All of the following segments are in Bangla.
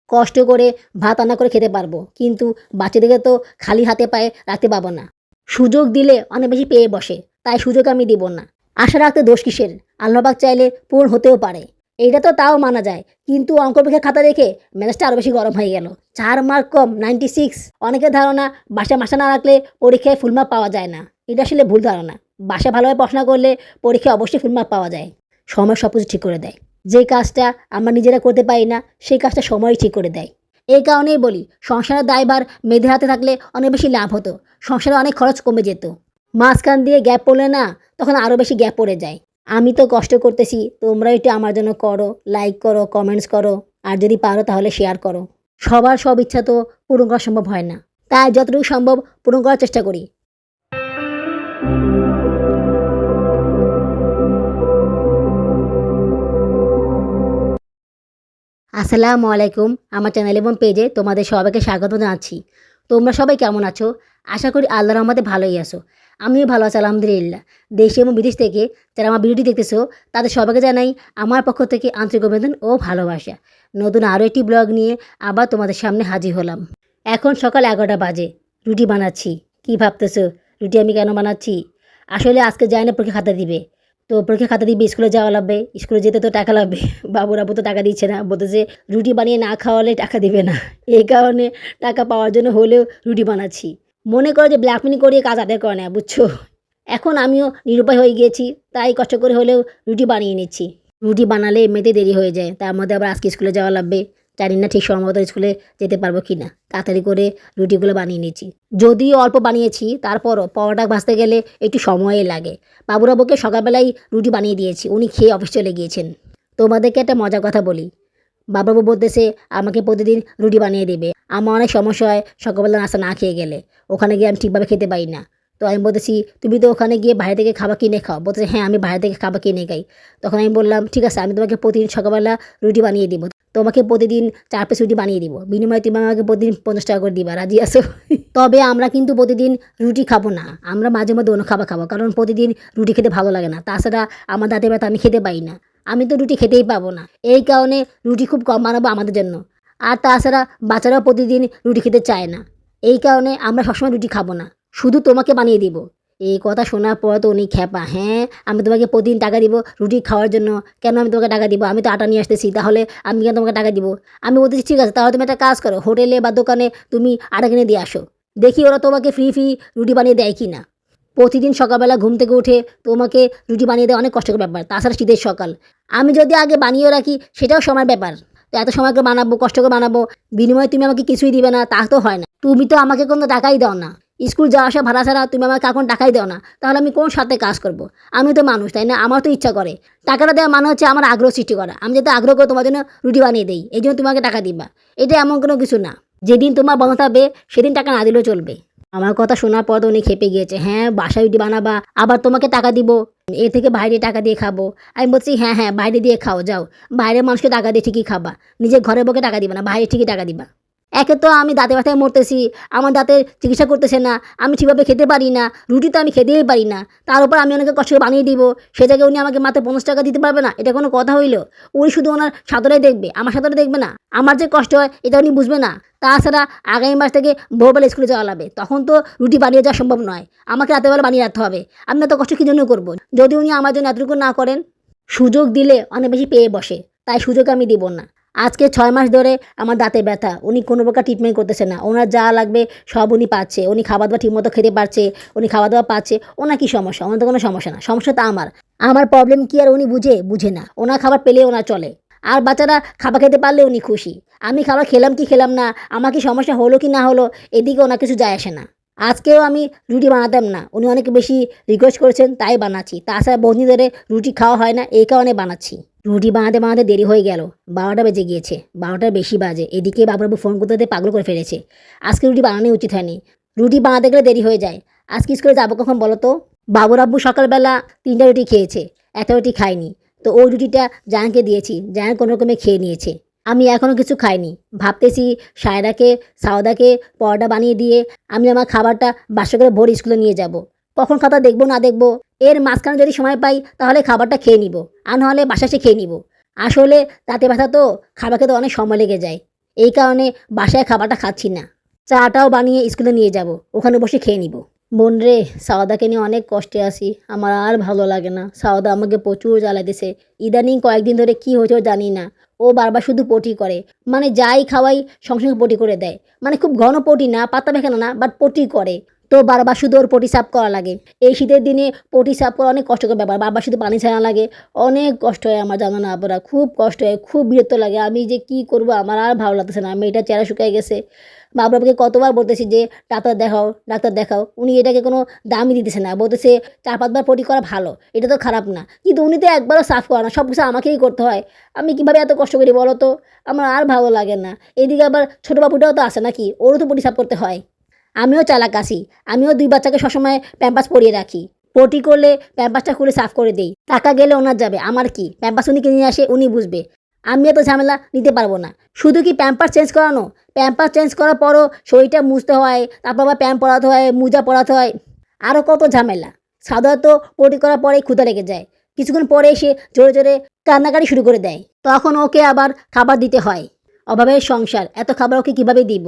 কষ্ট করে ভাত রান্না করে খেতে পারবো, কিন্তু বাচ্চাদেরকে তো খালি হাতে পায়ে রাখতে পারবো না। সুযোগ দিলে অনেক বেশি পেয়ে বসে, তাই সুযোগ আমি দিব না। আশা রাখতে দোষ কিসের? আল্লাহ পাক চাইলে পূরণ হতেও পারে। এইটা তো তাও মানা যায়, কিন্তু অঙ্ক পরীক্ষার খাতা দেখে মেজাজটা আরও বেশি গরম হয়ে গেল। 4 মার্ক কম, 96। অনেকের ধারণা বাসায় মাসা না রাখলে পরীক্ষায় ফুল মার্ক পাওয়া যায় না। এটা আসলে ভুল ধারণা। বাসায় ভালোভাবে পড়াশোনা করলে পরীক্ষায় অবশ্যই ফুল মার্ক পাওয়া যায়। সময় সব কিছু ঠিক করে দেয়। যে কাজটা আমরা নিজেরা করতে পারি না, সেই কাজটা সময়ই ঠিক করে দেয়। এই কারণেই বলি, সংসারের দায়ভার মেয়েদের হাতে থাকলে অনেক বেশি লাভ হতো। সংসারে অনেক খরচ কমে যেত। মাঝখান দিয়ে গ্যাপ পড়লে না, তখন আরও বেশি গ্যাপ পড়ে যায়। আমি তো কষ্ট করতেছি, তোমরা একটু আমার জন্য করো, লাইক করো, কমেন্টস করো, আর যদি পারো তাহলে শেয়ার করো। সবার সব ইচ্ছা তো পূরণ করা সম্ভব হয় না, তাই যতটুকু সম্ভব পূরণ করার চেষ্টা করি। আসসালামু আলাইকুম। আমার চ্যানেল এবং পেজে তোমাদের সবাইকে স্বাগত জানাচ্ছি। তোমরা সবাই কেমন আছো? আশা করি আল্লাহর রহমতে ভালোই আছো। আমিও ভালো আছি আলহামদুলিল্লাহ। দেশে এবং বিদেশ থেকে যারা আমার ভিডিওটি দেখতেছো, তাদের সবাইকে জানাই আমার পক্ষ থেকে আন্তরিক অভিনন্দন ও ভালোবাসা। নতুন আরও একটি ব্লগ নিয়ে আবার তোমাদের সামনে হাজির হলাম। এখন সকাল 11টা বাজে। রুটি বানাচ্ছি। কি ভাবতেছো রুটি আমি কেন বানাচ্ছি? আসলে আজকে যাই না, পরীক্ষা খাতা দিবে। তো পরীক্ষা খাতা দিবে, স্কুলে যাওয়া লাগবে। স্কুলে যেতে তো টাকা লাগবে। বাবুর আব্বু তো টাকা দিচ্ছে না, বলতেছে রুটি বানিয়ে না খাওয়ালে টাকা দিবে না। এই কারণে টাকা পাওয়ার জন্য হলেও রুটি বানাচ্ছি। মনে করো যে ব্ল্যাকমেনি করিয়ে কাজ আদায় করে না, বুঝছো? এখন আমিও নিরুপায় হয়ে গিয়েছি, তাই কষ্ট করে হলেও রুটি বানিয়ে নিচ্ছি। রুটি বানালে এমনিতেই দেরি হয়ে যায়, তার মধ্যে আবার আজকে স্কুলে যাওয়া লাগবে। জানি না ঠিক সময় মতো স্কুলে যেতে পারবো কি না। তাড়াতাড়ি করে রুটিগুলো বানিয়ে নিচ্ছি। যদিও অল্প বানিয়েছি, তারপরও পরোটা ভাজতে গেলে একটু সময়ই লাগে। বাবুরাবুকে সকালবেলায় রুটি বানিয়ে দিয়েছি, উনি খেয়ে অফিস চলে গিয়েছেন। তোমাদেরকে একটা মজার কথা বলি। বাবুরাবু বলতেছে আমাকে প্রতিদিন রুটি বানিয়ে দেবে। আমার অনেক সমস্যা হয় সকালবেলা নাস্তা না খেয়ে গেলে। ওখানে গিয়ে আমি ঠিকভাবে খেতে পারি না। তো আমি বলতেছি তুমি তো ওখানে গিয়ে বাইরে থেকে খাবার কিনে খাও। বলতেছে হ্যাঁ, আমি বাইরে থেকে খাবার কিনে খাই। তখন আমি বললাম ঠিক আছে, আমি তোমাকে প্রতিদিন সকালবেলা রুটি বানিয়ে দিব। তোমাকে প্রতিদিন 4 পিস রুটি বানিয়ে দিব। বিনিময়ে তুমি আমাকে প্রতিদিন 50 টাকা করে দিবা। রাজি আছো? তবে আমরা কিন্তু প্রতিদিন রুটি খাবো না। আমরা মাঝে মধ্যে অন্য খাবার খাবো, কারণ প্রতিদিন রুটি খেতে ভালো লাগে না। তাছাড়া আমার দাঁতে ব্যথা, আমি খেতে পারি না। আমি তো রুটি খেতেই পাবো না। এই কারণে রুটি খুব কম বানাবো আমাদের জন্য। আর তাছাড়া বাচ্চারাও প্রতিদিন রুটি খেতে চায় না। এই কারণে আমরা সবসময় রুটি খাবো না, শুধু তোমাকে বানিয়ে দিব। এই কথা শোনার পর তো উনি খ্যাপা। হ্যাঁ, আমি তোমাকে প্রতিদিন টাকা দিব রুটি খাওয়ার জন্য? কেন আমি তোমাকে টাকা দিব? আমি তো আটা নিয়ে আসতেছি, তাহলে আমি কেন তোমাকে টাকা দিব? আমি বলতেছি ঠিক আছে, তাহলে তুমি একটা কাজ করো, হোটেলে বা দোকানে তুমি আটা কিনে দিয়ে আসো। দেখি ওরা তোমাকে ফ্রি ফ্রি রুটি বানিয়ে দেয় কি না। প্রতিদিন সকালবেলা ঘুম থেকে উঠে তোমাকে রুটি বানিয়ে দেওয়া অনেক কষ্টের ব্যাপার। তাছাড়া শীতের সকাল, আমি যদি আগে বানিয়ে রাখি সেটাও সময়ের ব্যাপার। তো এত সময় করে বানাবো, কষ্ট করে বানাবো, বিনিময়ে তুমি আমাকে কিছুই দিবে না, তা তো হয় না। তুমি তো আমাকে কোনো টাকাই দাও না। স্কুল যাওয়া আসা ভাড়া ছাড়া তুমি আমাকে এখন টাকাই দাও না, তাহলে আমি কোন সাথে কাজ করব? আমি তো মানুষ, তাই না? আমার তো ইচ্ছা করে। টাকাটা দেওয়া মানে হচ্ছে আমার আগ্রহ সৃষ্টি করা। আমি যাতে আগ্রহ করে তোমার জন্য রুটি বানিয়ে দিই, এই জন্য তোমাকে টাকা দিবা। এটা এমন কোনো কিছু না। যেদিন তোমার বন্ধ থাকবে সেদিন টাকা না দিলেও চলবে। আমার কথা শোনার পর তো উনি খেপে গিয়েছে। হ্যাঁ, বাসায় রুটি বানাবা, আবার তোমাকে টাকা দিব, এর থেকে বাইরে টাকা দিয়ে খাবো। আমি বলছি হ্যাঁ হ্যাঁ, বাইরে দিয়ে খাও, যাও। বাইরের মানুষকে টাকা দিয়ে ঠিকই খাবা, নিজের ঘরের বউকে টাকা দিবা না, বাইরে ঠিকই টাকা দিবা। একে তো আমি দাঁতে ব্যথায় মরতেছি, আমার দাঁতের চিকিৎসা করতেছে না, আমি ঠিকভাবে খেতে পারি না, রুটি তো আমি খেতেই পারি না। তার উপর আমি অনেকে কষ্ট করে বানিয়ে দিব, সে জায়গায় উনি আমাকে মাত্র 50 টাকা দিতে পারবে না? এটা কোনো কথা হইলো? উনি শুধু ওনার সাদরে দেখবে, আমার সাদরে দেখবে না। আমার যে কষ্ট হয় এটা উনি বুঝবে না। তাছাড়া আগামী মাস থেকে ভোরবেলা স্কুলে যাওয়া লাগবে, তখন তো রুটি বানিয়ে যাওয়া সম্ভব নয়। আমাকে রাতেরবেলা বানিয়ে রাখতে হবে। আমি এত কষ্ট কী জন্য করবো, যদি উনি আমার জন্য এতটুকু না করেন? সুযোগ দিলে অনেক বেশি পেয়ে বসে, তাই সুযোগ আমি দিব না। আজকে 6 মাস ধরে আমার দাঁতে ব্যথা, উনি কোনো প্রকার ট্রিটমেন্ট করতেছে না। ওনার যা লাগবে সব উনি পাচ্ছে, উনি খাবার দাবার ঠিকমতো খেতে পারছে, উনি খাওয়া দাওয়া পাচ্ছে। ওনার কী সমস্যা? ওনার তো কোনো সমস্যা না। সমস্যা তো আমার প্রবলেম কি আর উনি বুঝে না। ওনার খাবার পেলে ওনার চলে, আর বাচ্চারা খাবার খেতে পারলে উনি খুশি। আমি খাবার খেলাম কি খেলাম না, আমার কি সমস্যা হলো কি না হলো, এদিকে ওনার কিছু যায় আসে না। আজকেও আমি রুটি বানাতাম না, উনি অনেক বেশি রিকোয়েস্ট করেছেন তাই বানাচ্ছি। তাছাড়া বহুদিন ধরে রুটি খাওয়া হয় না, এই কারণে বানাচ্ছি। রুটি বানাতে বানাতে দেরি হয়ে গেল, 12টা বেজে গিয়েছে, 12টার বেশি বাজে। এদিকে বাবুরাবু ফোন করতে পাগল করে ফেলেছে। আজকে রুটি বানানোই উচিত হয়নি। রুটি বানাতে গেলে দেরি হয়ে যায়। আজকে স্কুলে যাবো কখন বলো তো? বাবুরাব্বু সকালবেলা 3টা রুটি খেয়েছে, একটা রুটি খায়নি। তো ওই রুটিটা জায়ানকে দিয়েছি, জায়ান কোনো রকমে খেয়ে নিয়েছে। আমি এখনও কিছু খাইনি। ভাবতেছি সায়রাকে, সাওদাকে পরোটা বানিয়ে দিয়ে আমি আমার খাবারটা বাসা করে ভোর স্কুলে নিয়ে যাব। কখন খাতা দেখবো না দেখবো, এর মাঝখানে যদি সময় পাই তাহলে খাবারটা খেয়ে নিব, আর নাহলে বাসায় এসে খেয়ে নিব। আসলে দাঁতে ব্যথা তো, খাবার খেতে অনেক সময় লেগে যায়। এই কারণে বাসায় খাবারটা খাচ্ছি না। চাটাও বানিয়ে স্কুলে নিয়ে যাব, ওখানে বসে খেয়ে নিব। বোন রে, সাওদাকে নিয়ে অনেক কষ্টে আছি, আমার আর ভালো লাগে না। সাওদা আমাকে প্রচুর জ্বালাইতেছে। ইদানিং কয়েকদিন ধরে কি হয়েছে ও জানি না, ও বারবার শুধু পটি করে, মানে যাই খাওয়াই সঙ্গে সঙ্গে পটি করে দেয়। মানে খুব ঘন পটি না, পাতা পায়খানা না, বাট পটি করে। তো বারবার শুধু ওর পটি সাফ করা লাগে। এই শীতের দিনে পটি সাফ করা অনেক কষ্টকর ব্যাপার, বারবার শুধু পানি ছাড়া লাগে। অনেক কষ্ট হয় আমার, জানো না আপুরা, খুব কষ্ট হয়, খুব বিরক্ত লাগে। আমি যে কি করব, আমার আর ভালো লাগতেছে না। মেয়েটা চেহারা শুকিয়ে গেছে। বাবুরাবুকে কতবার বলতেছি যে ডাক্তার দেখাও, ডাক্তার দেখাও, উনি এটাকে কোনো দামই দিতেছে না। বলতেছে 4-5 বার পটি করা ভালো, এটা তো খারাপ না, কিন্তু উনি তো একবারও সাফ করে না, সব কিছু আমাকেই করতে হয়। আমি কীভাবে এত কষ্ট করি বলো তো, আমার আর ভালো লাগে না। এদিকে আবার ছোটো বাবুটাও তো আসে নাকি, ওরও তো পটি সাফ করতে হয়। আমিও চালাক আছি, আমিও 2 বাচ্চাকে সবসময় প্যাম্পাস পরিয়ে রাখি। পটি করলে প্যাম্পাসটা খুলে সাফ করে দেই। টাকা গেলে ওনার যাবে, আমার কি? প্যাম্পাস উনি কিনে নিয়ে আসে, উনি বুঝবে। আমি এত ঝামেলা নিতে পারবো না। শুধু কি প্যাম্পাস চেঞ্জ করানো, প্যাম্পাস চেঞ্জ করার পরও শরীরটা মুছতে হয়, তারপর আবার প্যাম্প পরাতে হয়, মোজা পরাতে হয়, আরও কত ঝামেলা। সাধারণত পটি করার পরেই ক্ষুধা লেগে যায়, কিছুক্ষণ পরে এসে জোরে জোরে কান্নাকাটি শুরু করে দেয়, তখন ওকে আবার খাবার দিতে হয়। অভাবের সংসার, এত খাবার ওকে কীভাবে দিব?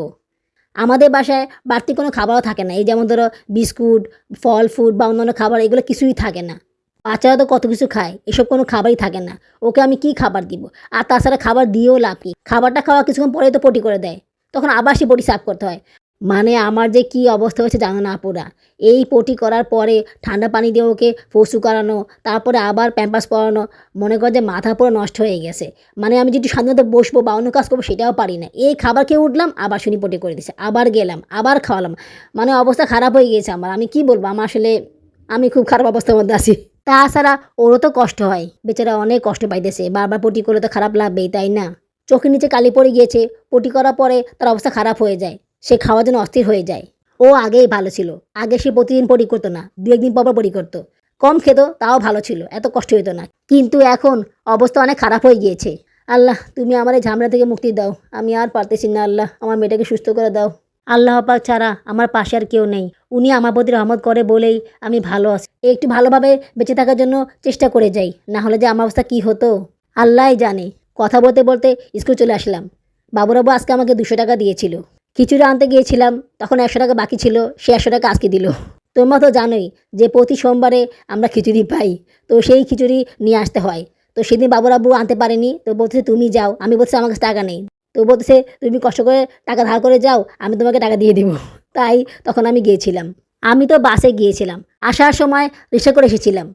আমাদের বাসায় বাড়তি কোনো খাবারও থাকে না, এই যেমন ধরো বিস্কুট, ফল ফুড বা অন্যান্য খাবার, এগুলো কিছুই থাকে না। বাচ্চারা তো কত কিছু খায়, এসব কোনো খাবারই থাকে না। ওকে আমি কি খাবার দিব? আর তাছাড়া খাবার দিয়েও লাভ কি? খাবারটা খাওয়া কিছুক্ষণ পরেই তো পটি করে দেয়, তখন আবার সে পটি সাফ করতে হয়। মানে আমার যে কি অবস্থা হয়েছে জানো না আপুরা। এই পটি করার পরে ঠান্ডা পানি দিয়ে ওকে পশু করানো, তারপরে আবার প্যাম্পাস পরানো, মনে কর যে মাথা পুরো নষ্ট হয়ে গেছে। মানে আমি যদি স্বাধীনতা বসবো বা অন্য কাজ করবো সেটাও পারি না। এই খাবার খেয়ে উঠলাম, আবার শুনি পটি করে দিছে, আবার গেলাম, আবার খাওয়ালাম। মানে অবস্থা খারাপ হয়ে গিয়েছে আমার। আমি কি বলবো, আমার আসলে আমি খুব খারাপ অবস্থার মধ্যে আছি। তাছাড়া ওরও তো কষ্ট হয়, বেচারা অনেক কষ্ট পাইতেছে। বারবার পটি করলে তো খারাপ লাগবেই, তাই না? চোখের নিচে কালি পড়ে গিয়েছে, পটি করার পরে তার অবস্থা খারাপ হয়ে যায়, সে খাওয়ার জন্য অস্থির হয়ে যায়। ও আগেই ভালো ছিল, আগে সে প্রতিদিন পটি করতো না, 2-1 দিন পর পর পটি করতো, কম খেত, তাও ভালো ছিল, এত কষ্ট হতো না। কিন্তু এখন অবস্থা অনেক খারাপ হয়ে গিয়েছে। আল্লাহ, তুমি আমার এই ঝামেলা থেকে মুক্তি দাও, আমি আর পারতেছি না। আল্লাহ, আমার মেয়েটাকে সুস্থ করে দাও। আল্লাহ পাক ছাড়া আমার পাশে আর কেউ নেই। উনি আমার প্রতি রহমত করে বলেই আমি ভালো আছি। একটু ভালোভাবে বেঁচে থাকার জন্য চেষ্টা করে যাই, না হলে যে আমার অবস্থা কী হতো আল্লাহই জানে। কথা বলতে বলতে স্কুল চলে আসলাম। বাবুরাবু আজকে আমাকে 200 টাকা দিয়েছিল। খিচুড়ি আনতে গিয়েছিলাম, তখন 100 টাকা বাকি ছিল, সে 100 টাকা আজকে দিল। তোমরা তো জানোই যে প্রতি সোমবারে আমরা খিচুড়ি পাই, তো সেই খিচুড়ি নিয়ে আসতে হয়। তো সেদিন বাবুরাবু আনতে পারেনি, তো বলতেছে তুমি যাও। আমি বলছি আমার কাছে টাকা নেই। তো বলতেছে তুমি কষ্ট করে টাকা ধার করে যাও, আমি তোমাকে টাকা দিয়ে দিব। তাই তখন আমি গিয়েছিলাম। আমি তো বাসে গিয়েছিলাম, আসার সময় রিক্সা করে এসেছিলাম।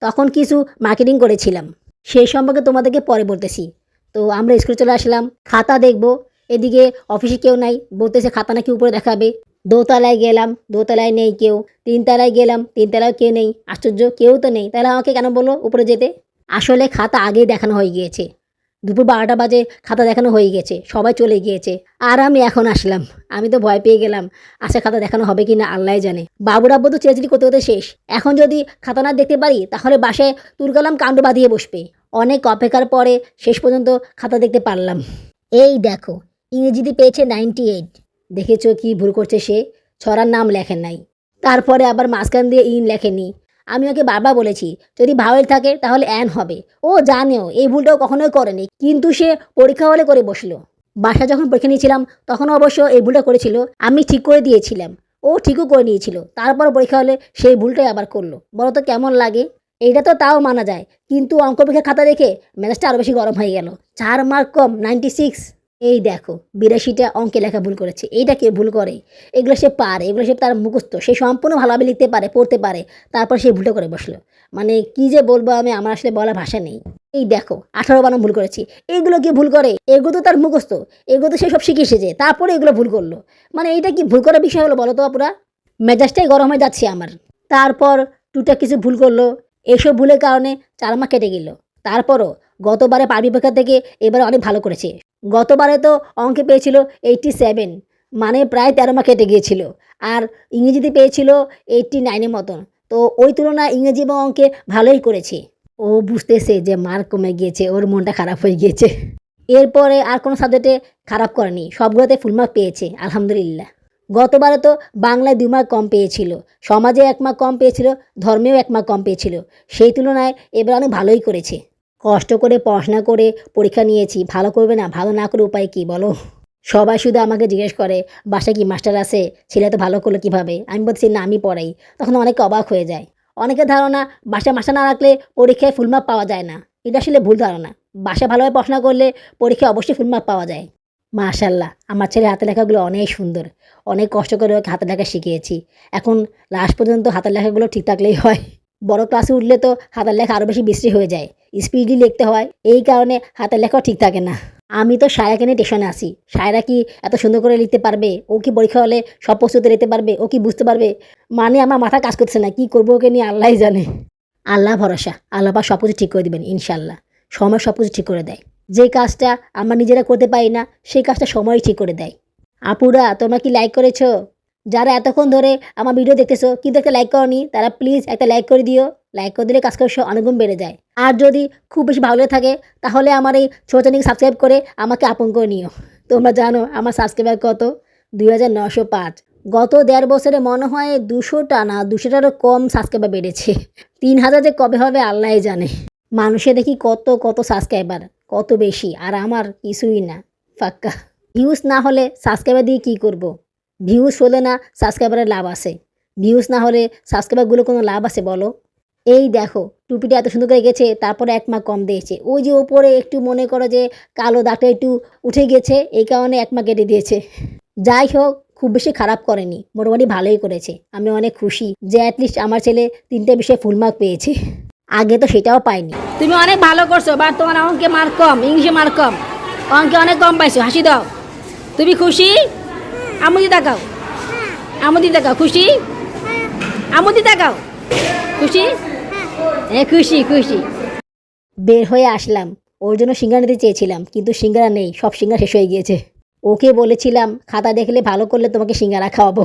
তখন কিছু মার্কেটিং করেছিলাম, সেই সম্পর্কে তোমাদেরকে পরে বলতেছি। তো আমরা স্কুলে চলে আসলাম, খাতা দেখব, এদিকে অফিসে কেউ নাই, বলতেছে খাতা নাকি উপরে দেখাবে। দোতলায় গেলাম, দোতলায় নেই কেউ। 3 তলায় গেলাম, 3 তলায় কেউ নেই। আশ্চর্য, কেউ তো নেই, তাহলে আমাকে কেন বললো উপরে যেতে? আসলে খাতা আগেই দেখানো হয়ে গিয়েছে, দুপুর 12টা বাজে খাতা দেখানো হয়ে গেছে, সবাই চলে গিয়েছে। আর আমি এখন আসলাম, আমি তো ভয় পেয়ে গেলাম। আশা খাতা দেখানো হবে কি না আল্লাহ জানে। বাবুর আব্বু তো চেঁচাচেঁচি করতে করতে শেষ। এখন যদি খাতা না দেখতে পারি তাহলে বাসায় তুরকালাম কাণ্ড বাঁধিয়ে বসবে। অনেক অপেক্ষার পরে শেষ পর্যন্ত খাতা দেখতে পারলাম। এই দেখো, ইংরেজিতে পেয়েছে 98। দেখেছো কি ভুল করছে সে? ছড়ার নাম লেখেন নাই, তারপরে আবার মাঝখান দিয়ে ইন লেখেনি। আমি ওকে বারবার বলেছি যদি ভাওয়েল থাকে তাহলে অ্যান হবে। ও জানেও এই ভুলটাও কখনোই করেনি, কিন্তু সে পরীক্ষা হলে করে বসলো। বাসা যখন পরীক্ষা নিয়েছিলাম তখন অবশ্য এই ভুলটা করেছিল, আমি ঠিক করে দিয়েছিলাম, ও ঠিকও করে নিয়েছিল। তারপর পরীক্ষা হলে সেই ভুলটাই আবার করলো। বলো তো কেমন লাগে? এইটা তো তাও মানা যায়, কিন্তু অঙ্ক পরীক্ষার খাতা দেখে মেজাজটা আরও বেশি গরম হয়ে গেল। 4 মার্ক কম, 96। এই দেখো 82টা অঙ্কে লেখা ভুল করেছে। এইটা কে ভুল করে? এগুলো সে পারে, এগুলো সে তার মুখস্থ, সে সম্পূর্ণ ভালোভাবে লিখতে পারে, পড়তে পারে, তারপর সে ভুলটা করে বসলো। মানে কি যে বলবো আমি, আমার আসলে বলার ভাষা নেই। এই দেখো 18 বানান ভুল করেছি। এইগুলো কি ভুল করে? এগুলো তো তার মুখস্থ, এগুলো তো সে সব শিখে এসেছে, তারপরে এগুলো ভুল করলো। মানে এইটা কি ভুল করার বিষয় হলো বলো তো আপুরা? মেজাজটাই গরম হয়ে যাচ্ছে আমার। তারপর টুকটাক কিছু ভুল করলো, এসব ভুলের কারণে 4 মার্ক কেটে গেল। তারপরও গতবারে পাবলিক পরীক্ষা থেকে এবারে অনেক ভালো করেছে। গতবারে তো অঙ্কে পেয়েছিল 87, মানে প্রায় 13 মার্ক কেটে গিয়েছিল। আর ইংরেজিতে পেয়েছিল 89-এর মতন। তো ওই তুলনায় ইংরেজি এবং অঙ্কে ভালোই করেছে। ও বুঝতেছে যে মার্ক কমে গিয়েছে, ওর মনটা খারাপ হয়ে গিয়েছে। এরপরে আর কোনো সাবজেক্টে খারাপ করেনি, সবগুলোতে ফুল মার্ক পেয়েছে আলহামদুলিল্লাহ। গতবারে তো বাংলায় 2 মার্ক কম পেয়েছিল, সমাজে 1 মার্ক কম পেয়েছিল, ধর্মেও 1 মার্ক কম পেয়েছিল। সেই তুলনায় এবার অনেক ভালোই করেছে। কষ্ট করে পড়াশোনা করে পরীক্ষা নিয়েছি, ভালো করবে না? ভালো না করে উপায় কী বলো? সবাই শুধু আমাকে জিজ্ঞেস করে, বাসায় কি মাস্টার আছে? ছেলে এত ভালো করলো কীভাবে? আমি বলছি, না আমি পড়াই। তখন অনেকে অবাক হয়ে যায়। অনেকের ধারণা বাসায় মাস্টার না রাখলে পরীক্ষায় ফুল মার্ক পাওয়া যায় না। এটা আসলে ভুল ধারণা। বাসায় ভালোভাবে পড়াশোনা করলে পরীক্ষায় অবশ্যই ফুল মার্ক পাওয়া যায়। মাশাআল্লাহ! আমার ছেলের হাতের লেখাগুলো অনেক সুন্দর। অনেক কষ্ট করে ওকে হাতের লেখা শিখিয়েছি। এখন লাস্ট পর্যন্ত হাতের লেখাগুলো ঠিক থাকলেই হয়। বড় ক্লাসে উঠলে তো হাতের লেখা আরও বেশি বিশ্রী হয়ে যায়। স্পিডলি লিখতে হয়। এই কারণে হাতের লেখাও ঠিক থাকে না। আমি তো সায়রাকে নিয়ে টেনশনে আছি। সায়রা কি এত সুন্দর করে লিখতে পারবে? ও কি পরীক্ষা হলে সব প্রস্তুতি নিতে পারবে? ও কি বুঝতে পারবে? মানে আমার মাথা কাজ করতেছে না। কি করব ওকে নিয়ে আল্লাহই জানে। আল্লাহ ভরসা। আল্লাহ পাক সবকিছু ঠিক করে দিবেন ইনশাআল্লাহ। সময় সবকিছু ঠিক করে দেয়। যে কাজটা আমরা নিজেরা করতে পারি না, সেই কাজটা সময়ই ঠিক করে দেয়। আপুরা তোমরা কি লাইক করেছো? যারা এতক্ষণ ধরে আমার ভিডিও দেখতেছো কিন্তু একটা লাইক করোনি, তারা প্লিজ একটা লাইক করে দিও। লাইক করে দিলে কাজ করার সময় অনেক গুণ বেড়ে যায়। আর যদি খুব বেশি ভালো লেগে থাকে তাহলে আমার এই ছোট চ্যানেলকে সাবস্ক্রাইব করে আমাকে আপন করে নিও। তোমরা জানো আমার সাবস্ক্রাইবার কত? 2905। গত ১.৫ বছরে মনে হয় ২০০টা না ২০০টারও কম সাবস্ক্রাইবার বেড়েছে। ৩,০০০ যে কবে হবে আল্লাহই জানে। মানুষে দেখি কত সাবস্ক্রাইবার, কত বেশি, আর আমার কিছুই না, ফাক্কা। ভিউজ না হলে সাবস্ক্রাইবার দিয়ে কী করব? ভিউজ হলে না সাবস্ক্রাইবারের লাভ আছে। ভিউজ না হলে সাবস্ক্রাইবারগুলো কোনো লাভ আছে বলো? এই দেখো টুপিটা এত সুন্দর করে এঁকেছে, তারপরে ১ মার্ক কম দিয়েছে। ওই যে ওপরে একটু মনে করো যে কালো দাগটা একটু উঠে গেছে, এই কারণে ১ মার্ক কেটে দিয়েছে। যাই হোক, খুব বেশি খারাপ করেনি, মোটামুটি ভালোই করেছে। আমি অনেক খুশি যে অ্যাটলিস্ট আমার ছেলে ৩টে বিষয়ে ফুল মার্ক পেয়েছে। আগে তো সেটাও পাইনি। তুমি অনেক ভালো করছো, বা তোমার অঙ্কে মার্ক কম, ইংলিশে মার্ক কম, অঙ্কে অনেক কম পাইছো। হাসি দাও। তুমি খুশি? আমুদি তাকাও, আমুদি তাকাও। খুশি? আমুদি তাকাও। খুশি? হ্যাঁ খুশি খুশি। বের হয়ে আসলাম। ওর জন্য সিঙ্গারা নিতে চেয়েছিলাম, কিন্তু সিঙ্গারা নেই, সব সিঙ্গারা শেষ হয়ে গিয়েছে। ওকে বলেছিলাম খাতা দেখলে ভালো করলে তোমাকে সিঙ্গারা খাওয়াবো।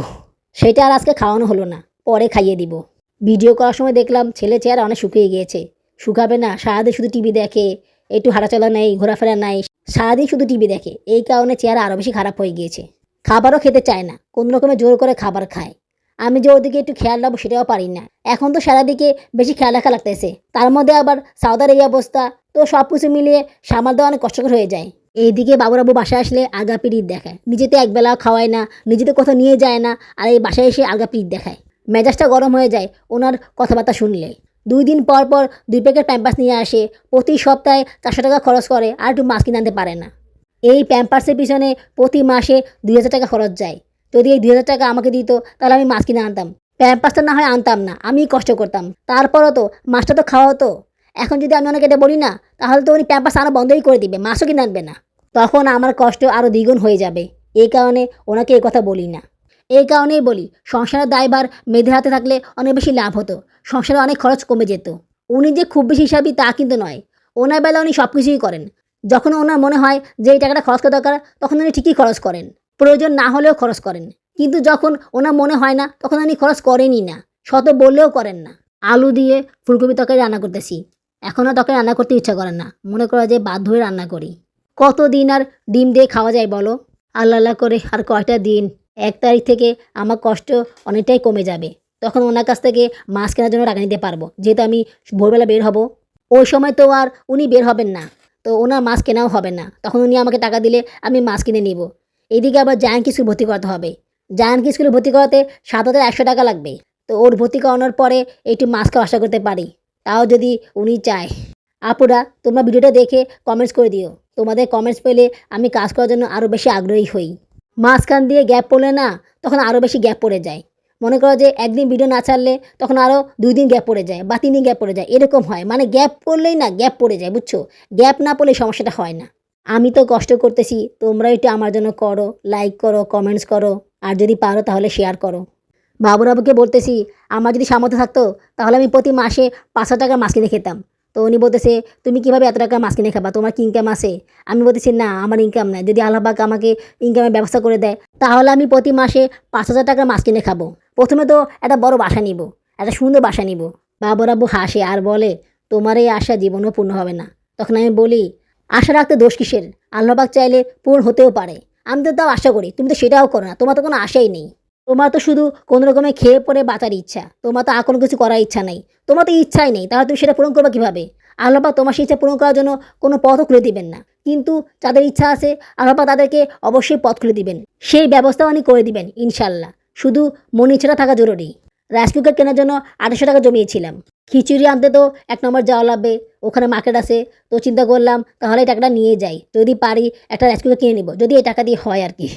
সেটা আর আজকে খাওয়ানো হলো না, পরে খাইয়ে দিব। ভিডিও করার সময় দেখলাম ছেলে চেহারা অনেক শুকিয়ে গিয়েছে। শুকাবে না? সারাদিন শুধু টিভি দেখে, একটু হাঁটাচলা নেই, ঘোরাফেরা নাই, সারাদিন শুধু টিভি দেখে। এই কারণে চেহারা আরও বেশি খারাপ হয়ে গিয়েছে। খাবারও খেতে চায় না, কোনো রকমে জোর করে খাবার খায়। আমি যে ওদিকে একটু খেয়াল রাখবো সেটাও পারি না। এখন তো সারাদিকে বেশি খেয়াল রাখা লাগতেছে, তার মধ্যে আবার সাউদার এই অবস্থা, তো সব কিছু মিলিয়ে সামাল দেওয়া অনেক কষ্টকর হয়ে যায়। এইদিকে বাবুরাবু বাসায় আসলে আগা পিরিত দেখায়, নিজে তো একবেলাও খাওয়ায় না, নিজে তো কোথাও নিয়ে যায় না, আর এই বাসায় এসে আগা পিরিত দেখায়। মেজাজটা গরম হয়ে যায় ওনার কথাবার্তা শুনলে। ২ দিন পর ২ প্যাকেট প্যাম্পাস নিয়ে আসে, প্রতি সপ্তাহে ৪০০ টাকা খরচ করে, আর একটু মাছ কিনে আনতে পারে না। এই প্যাম্পার্সের পিছনে প্রতি মাসে ২,০০০ টাকা খরচ যায়। যদি এই ২,০০০ টাকা আমাকে দিত তাহলে আমি মাছ কিনে আনতাম। প্যাম্পাসটা না হয় আনতাম না, আমিই কষ্ট করতাম, তারপরও তো মাছটা তো খাওয়া হতো। এখন যদি আমি ওনাকে এটা বলি না, তাহলে তো উনি প্যাম্পাস আনা বন্ধই করে দিবে, মাছও কিনে আনবে না। তখন আমার কষ্ট আরও দ্বিগুণ হয়ে যাবে। এই কারণে ওনাকে এই কথা বলি না। এই কারণেই বলি সংসারের দায়ভার মেয়েদের হাতে থাকলে অনেক বেশি লাভ হতো, সংসারে অনেক খরচ কমে যেত। উনি যে খুব বেশি হিসাবী তা কিন্তু নয়। ওনার বেলা উনি সব কিছুই করেন। যখন ওনার মনে হয় যে এই টাকাটা খরচ করা দরকার, তখন উনি ঠিকই খরচ করেন, প্রয়োজন না হলেও খরচ করেন। কিন্তু যখন ওনার মনে হয় না, তখন উনি খরচ করেনই না, শত বললেও করেন না। আলু দিয়ে ফুলকপি তরকারি রান্না করতেছি, এখনও তরকারি রান্না করতে ইচ্ছা করেন না, মনে করা যে বাধ্য হয়ে রান্না করি। কতদিন আর ডিম দিয়ে খাওয়া যায় বলো? আল্লাহ আল্লাহ করে আর কয়টা দিন। ১ তারিখ থেকে আমার কষ্ট অনেকটাই কমে যাবে। তখন ওনার কাছ থেকে মাছ কেনার জন্য টাকা নিতে পারবো, যেহেতু আমি ভোরবেলা বের হব। ওই সময় তো আর উনি বের হবেন না, তো ওনার মাছ কেনাও হবে না। তখন উনি আমাকে টাকা দিলে আমি মাছ কিনে নিব। এদিকে আবার জায়ান্ট স্কুল ভর্তি করাতে হবে। জায়ান্ট স্কুলে ভর্তি করাতে ৭,১০০ টাকা লাগবে। তো ওর ভর্তি করানোর পরে একটু মাছ খাওয়া আশা করতে পারি, তাও যদি উনি চায়। আপুরা তোমরা ভিডিওটা দেখে কমেন্টস করে দিও। তোমাদের কমেন্টস পেলে আমি কাজ করার জন্য আরও বেশি আগ্রহী হই। মাঝখান দিয়ে গ্যাপ পড়লে না, তখন আরও বেশি গ্যাপ পড়ে যায়। মনে করো যে একদিন ভিডিও না ছাড়লে তখন আরও ২ দিন গ্যাপ পড়ে যায় বা ৩ দিন গ্যাপ পড়ে যায়, এরকম হয়। মানে গ্যাপ পড়লেই না গ্যাপ পড়ে যায়, বুঝছো? গ্যাপ না পড়লে সমস্যাটা হয় না। আমি তো কষ্ট করতেছি, তোমরা একটু আমার জন্য করো, লাইক করো, কমেন্টস করো, আর যদি পারো তাহলে শেয়ার করো। বাবুরাবুকে বলতেছি আমার যদি সামর্থ্য থাকতো তাহলে আমি প্রতি মাসে ৫০০ টাকার মাছ কিনে খেতাম। তো উনি বলতেছে তুমি কীভাবে এত টাকা মাছ কিনে খাবা, তোমার কি ইনকাম আছে? আমি বলতেছি না, আমার ইনকাম নাই। যদি আল্লাহ পাক আমাকে ইনকামের ব্যবস্থা করে দেয় তাহলে আমি প্রতি মাসে ৫০০০ টাকার মাছ কিনে খাবো। প্রথমে তো একটা বড় বাসা নিব, একটা সুন্দর বাসা নিব। বাবুরাবু হাসে আর বলে তোমার এই আশা জীবনও পূর্ণ হবে না। তখন আমি বলি আশা রাখতে দোষ কিসের? আল্লাহ পাক চাইলে পূর্ণ হতেও পারে। আমি তো তাও আশা করি, তুমি তো সেটাও করো না, তোমার তো কোনো আশাই নেই। তোমার তো শুধু কোনো রকমে খেয়ে পরে বাঁচার ইচ্ছা, তোমার তো আর কোনো কিছু করার ইচ্ছা নেই। তোমার তো ইচ্ছাই নেই, তাহলে তুমি সেটা পূরণ করবে কীভাবে? আল্লাহ পাক তোমার সেই ইচ্ছা পূরণ করার জন্য কোনো পথও খুলে দিবেন না। কিন্তু যাদের ইচ্ছা আছে আল্লাহ পাক তাদেরকে অবশ্যই পথ খুলে দিবেন, সেই ব্যবস্থাও উনি করে দিবেন ইনশাল্লাহ। শুধু মন ইচ্ছাটা থাকা জরুরি। রাইস কুকার কেনার জন্য 800 টাকা জমিয়েছিলাম। খিচুড়ি আনতে তো 1 নম্বর যাওয়া লাগবে, ওখানে মার্কেট আছে। তো চিন্তা করলাম তাহলে এই টাকাটা নিয়ে যাই, যদি পারি একটা রাইস কুকার কিনে নিব, যদি এই টাকা দিয়ে হয় আর কি।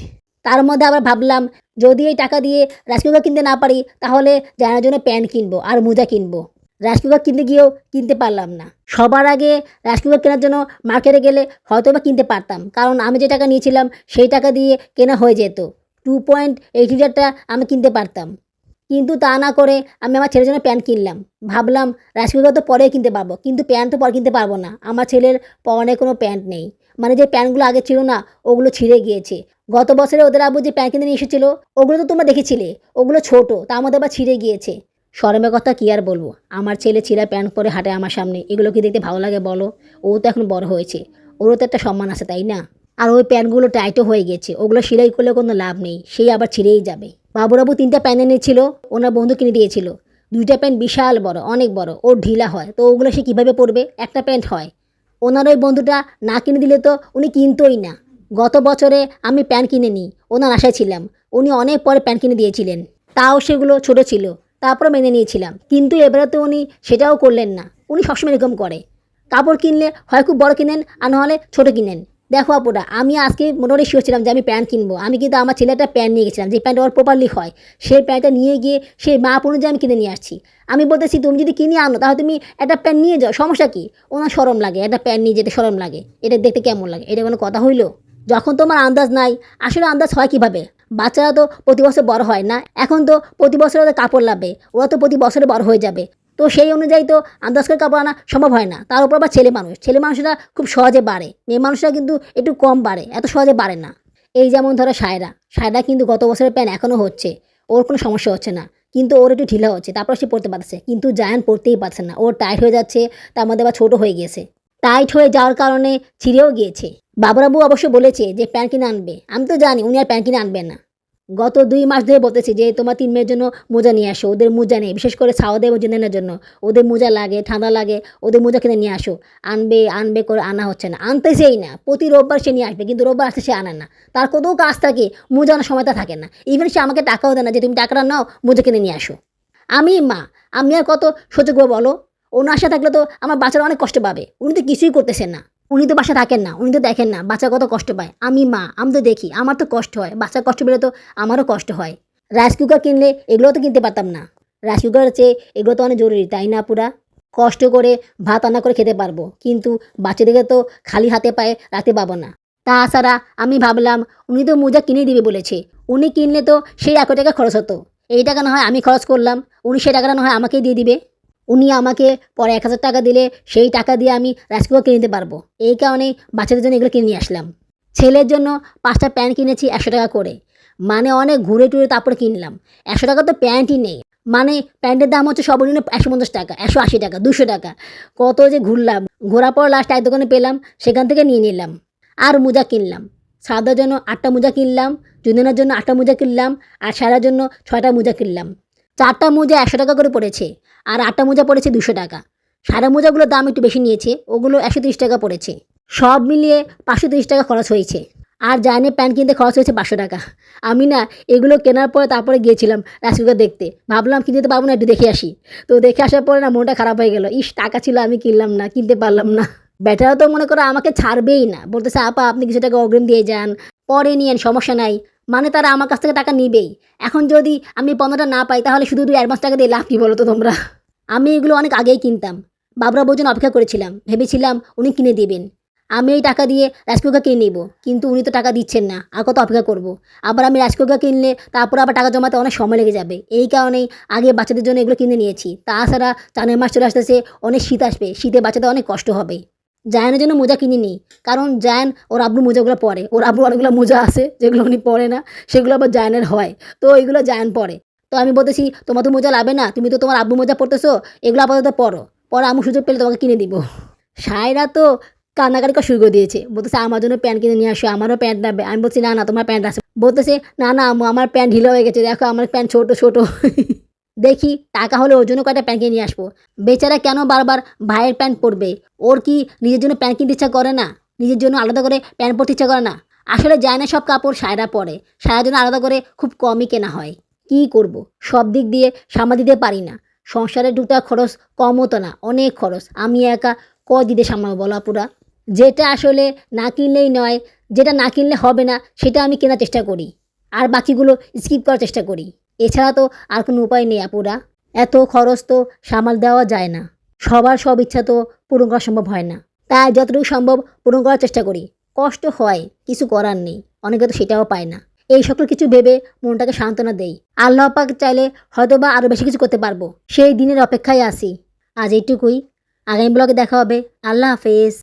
তার মধ্যে আবার ভাবলাম যদি এই টাকা দিয়ে রাইস কুকার কিনতে না পারি তাহলে জানার জন্য প্যান্ট কিনবো আর মোজা কিনবো। রাইস কুকার কিনতে গিয়েও কিনতে পারলাম না। সবার আগে রাইস কুকার কেনার জন্য মার্কেটে গেলে হয়তো বা কিনতে পারতাম, কারণ আমি যে টাকা নিয়েছিলাম সেই টাকা দিয়ে কেনা হয়ে যেত। 2.8 লিটারটা আমি কিনতে পারতাম, কিন্তু তা না করে আমি আমার ছেলের জন্য প্যান্ট কিনলাম। ভাবলাম রাইস কুকার তো পরে কিনতে পারবো, কিন্তু প্যান্ট তো পরে কিনতে পারবো না, আমার ছেলের পরনে কোনো প্যান্ট নেই। মানে যে প্যান্টগুলো আগে ছিল না ওগুলো ছিঁড়ে গিয়েছে। গত বছরে ওদের আব্বু যে প্যান্ট কিনে নিয়ে এসেছিলো ওগুলো তো তোমরা দেখেছিলে, ওগুলো ছোট, তার মধ্যে আবার ছিঁড়ে গিয়েছে। শরমের কথা কী আর বলবো, আমার ছেলে ছিঁড়া প্যান্ট পরে হাঁটে আমার সামনে, এগুলো কি দেখতে ভালো লাগে বলো? ও তো এখন বড় হয়েছে, ওরও তো একটা সম্মান আছে তাই না? আর ওই প্যান্টগুলো টাইটও হয়ে গেছে, ওগুলো সেলাই করলে কোনো লাভ নেই, সেই আবার ছিঁড়েই যাবে। বাবুরাবু 3টা প্যান্ট এনেছিল, ওনার বন্ধু কিনে দিয়েছিল। 2টা প্যান্ট বিশাল বড়, অনেক বড়, ওর ঢিলা হয়, তো ওগুলো সে কীভাবে পরবে? একটা প্যান্ট হয়। ওনার ওই বন্ধুটা না কিনে দিলে তো উনি কিনতোই না। গত বছরে আমি প্যান্ট কিনে নিই, ওনার আশায় ছিলাম, উনি অনেক পরে প্যান্ট কিনে দিয়েছিলেন, তাও সেগুলো ছোট ছিল, তারপরে মেনে নিয়েছিলাম। কিন্তু এবারে তো উনি সেটাও করলেন না। উনি সবসময় এরকম করে, কাপড় কিনলে হয় খুব বড় কিনেন আর নাহলে ছোটো কিনেন। দেখো আপুরা, আমি আজকে মোটামুটি শিওর ছিলাম যে আমি প্যান্ট কিনবো। আমি কিন্তু আমার ছেলেটা প্যান্ট নিয়ে গেছিলাম, যে প্যান্ট ওর প্রপারলি হয়, সেই প্যান্টটা নিয়ে গিয়ে সেই মাপ অনুযায়ী আমি কিনে নিয়ে আসছি। আমি বলতেছি তুমি যদি কিনে আনো তাহলে তুমি একটা প্যান্ট নিয়ে যাও, সমস্যা কী? ওনার শরম লাগে, একটা প্যান্ট নিয়ে যেতে শরম লাগে, এটা দেখতে কেমন লাগে? এটা কোনো কথা হইলো? যখন তোমার আন্দাজ নাই, আসলে আন্দাজ হয় কীভাবে? বাচ্চারা তো প্রতি বছর বড় হয় না, এখন তো প্রতি বছর ওদের কাপড় লাগবে, ওরা তো প্রতি বছরে বড় হয়ে যাবে। তো সেই অনুযায়ী তো আন্দাজ করে কাপড় আনা সম্ভব হয় না। তার উপর আবার ছেলে মানুষ, ছেলে মানুষরা খুব সহজে বাড়ে, মেয়ে মানুষরা কিন্তু একটু কম বাড়ে, এত সহজে বাড়ে না। এই যেমন ধরো সায়রা কিন্তু গত বছরের প্যান্ট এখনও হচ্ছে, ওর কোনো সমস্যা হচ্ছে না, কিন্তু ওর একটু ঢিলা হচ্ছে, তারপর সে পড়তে পারছে। কিন্তু জায়ান পড়তেই পারছে না, ওর টাইট হয়ে যাচ্ছে, তার মধ্যে আবার ছোটো হয়ে গিয়েছে। টাইট হয়ে যাওয়ার কারণে ছিঁড়েও গিয়েছে। বাবুরাবু অবশ্য বলেছে যে প্যান্ট কিনে আনবে, আমি তো জানি উনি আর প্যান্ট কিনে আনবেন না। গত 2 মাস ধরে বলতেছি যে তোমার 3 মেয়ের জন্য মোজা নিয়ে আসো, ওদের মোজা নেই, বিশেষ করে সাওয়াদের মোজা জন্য। ওদের মোজা লাগে, ঠান্ডা লাগে, ওদের মোজা কিনে নিয়ে আসো। আনবে আনবে করে আনা হচ্ছে না, আনতেছেই না। প্রতি রোববার সে নিয়ে আসবে, কিন্তু রোববার আসতে সে আনে না। তার কত কাজ থাকে, মোজা আনার সময়টা থাকে না। ইভেন সে আমাকে টাকাও দেয় না যে তুমি টাকাটা নাও মোজা কিনে নিয়ে আসো। আমি মা, আমি আর কত সহ্য করবো বলো? ওনার আশা থাকলে তো আমার বাচ্চারা অনেক কষ্ট পাবে, উনি তো কিছুই করতেছেন না। উনি তো বাসা থাকেন না, উনি তো দেখেন না বাচ্চা কত কষ্ট পায়। আমি মা, আমি তো দেখি, আমার তো কষ্ট হয়, বাচ্চার কষ্ট পেলে তো আমারও কষ্ট হয়। রাইস কুকার কিনলে এগুলো তো কিনতে পারতাম না। রাইস কুকারের চেয়ে এগুলো তো অনেক জরুরি তাই না পুরা? কষ্ট করে ভাত রান্না করে খেতে পারবো, কিন্তু বাচ্চাদেরকে তো খালি হাতে পায়ে রাখতে পারবো না। তাছাড়া আমি ভাবলাম উনি তো মোজা কিনে দিবে বলেছে, উনি কিনলে তো সেই 1 টাকা খরচ হতো। এই টাকা না হয় আমি খরচ করলাম, উনি সেই টাকাটা না হয় আমাকেই দিয়ে দিবে। উনি আমাকে পরে 1000 টাকা দিলে সেই টাকা দিয়ে আমি রাইস কুকার কিনে নিতে পারবো। এই কারণেই বাচ্চাদের জন্য এগুলো কিনে নিয়ে আসলাম। ছেলের জন্য 5টা প্যান্ট কিনেছি 100 টাকা করে, মানে অনেক ঘুরে টুরে তারপরে কিনলাম। 100 টাকা তো প্যান্টই নেই, মানে প্যান্টের দাম হচ্ছে সর্বনিম্ন 150 টাকা, 180 টাকা, 200 টাকা। কত যে ঘুরলাম, ঘোরার পর লাস্ট এক দোকানে পেলাম, সেখান থেকে নিয়ে নিলাম। আর মোজা কিনলাম, সাদার জন্য 8টা মোজা কিনলাম, জুনিয়নের জন্য 8টা মোজা কিনলাম, আর সারার জন্য 6টা মোজা কিনলাম। 4টা মোজা 100 টাকা করে পড়েছে, আর 8টা মোজা পড়েছে 200 টাকা। সাদা মোজাগুলোর দাম একটু বেশি নিয়েছে, ওগুলো 130 টাকা পড়েছে। সব মিলিয়ে 530 টাকা খরচ হয়েছে। আর জায়নের প্যান্ট কিনতে খরচ হয়েছে 500 টাকা। আমি না এগুলো কেনার পরে তারপরে গিয়েছিলাম রাইস কুকার দেখতে, ভাবলাম কিনতে পারবো না, একটু দেখে আসি। তো দেখে আসার পরে না মনটা খারাপ হয়ে গেল, ইস টাকা ছিল আমি কিনলাম না, কিনতে পারলাম না। বেটারা তো মনে করো আমাকে ছাড়বেই না, বলতেছে আপা আপনি কিছু টাকা অগ্রিম দিয়ে যান, পরে নিয়েন, সমস্যা নাই। মানে তারা আমার কাছ থেকে টাকা নিবেই। এখন যদি আমি পণ্যটা না পাই তাহলে শুধু অ্যাডভান্স টাকা দিয়ে লাভ কী বলো তো তোমরা? আমি এগুলো অনেক আগেই কিনতাম, বাবরা বোঝেন অপেক্ষা করেছিলাম, ভেবেছিলাম উনি কিনে দেবেন, আমি এই টাকা দিয়ে রাইস কুকার কিনে নিব, কিন্তু উনি তো টাকা দিচ্ছেন না, আর কত অপেক্ষা করব? আবার আমি রাইস কুকার কিনলে তারপর আবার টাকা জমাতে অনেক সময় লেগে যাবে। এই কারণেই আগে বাচ্চাদের জন্য এগুলো কিনে নিয়েছি। তাছাড়া জানুয়ারি মাস চলে আসতেছে, অনেক শীত আসবে, শীতে বাচ্চাদের অনেক কষ্ট হবে। জায়ানের জন্য মোজা কিনে নিই, কারণ জায়ান ওর আব্বু মোজাগুলো পরে, ওর আব্বু অনেকগুলো মোজা আছে যেগুলো উনি পরে না, সেগুলো আবার জায়ানের হয়, তো ওইগুলো জায়ান পরে। তো আমি বলতেছি তোমার তো মোজা লাগবে না, তুমি তো তোমার আব্বু মোজা পরতেছো, এগুলো আপাতত পরো, পরে আমি সুযোগ পেলে তোমাকে কিনে দিব। সায়রা তো কান্নাকাটি করা শুরু করে দিয়েছে, বলতেছে আমার জন্য প্যান্ট কিনে নিয়ে আসো, আমারও প্যান্ট লাগবে। আমি বলছি না না তোমার প্যান্ট আছে, বলতেছে না না আম্মু আমার প্যান্ট ঢিলা হয়ে গেছে, দেখো আমার প্যান্ট ছোট ছোট। দেখি টাকা হলে ওর জন্য কয়টা প্যান্ট কিনে নিয়ে আসবো। বেচারা কেন বারবার ভাইয়ের প্যান্ট পরবে? ওর কি নিজের জন্য প্যান্ট কিনতে ইচ্ছা করে না? নিজের জন্য আলাদা করে প্যান্ট পরতে ইচ্ছা করে না? আসলে যায় না সব কাপড় সায়রা পরে, সারার জন্য আলাদা করে খুব কমই কেনা হয়। কী করব, সব দিক দিয়ে সামাল দিতে পারি না। সংসারে টুকটাক খরচ কমও তো না, অনেক খরচ। আমি একা দিতে সামলাবো বলো আপুরা? যেটা আসলে না কিনলেই নয়, যেটা না কিনলে হবে না সেটা আমি কেনার চেষ্টা করি, আর বাকিগুলো স্কিপ করার চেষ্টা করি। এছাড়া তো আর কোনো উপায় নেই আপুরা। এত খরচ তো সামাল দেওয়া যায় না, সবার সব ইচ্ছা তো পূরণ করা সম্ভব হয় না। তাই যতটুকু সম্ভব পূরণ করার চেষ্টা করি। কষ্ট হয়, কিছু করার নেই, অনেকে তো সেটাও পায় না। এই সকল কিছু ভেবে মনটাকে সান্ত্বনা দেই। আল্লাহ পাক চাইলে হয়তোবা আরও বেশি কিছু করতে পারবো, সেই দিনের অপেক্ষায় আছি। আজ এইটুকুই, আগামী ব্লগে দেখা হবে। আল্লাহ হাফেজ।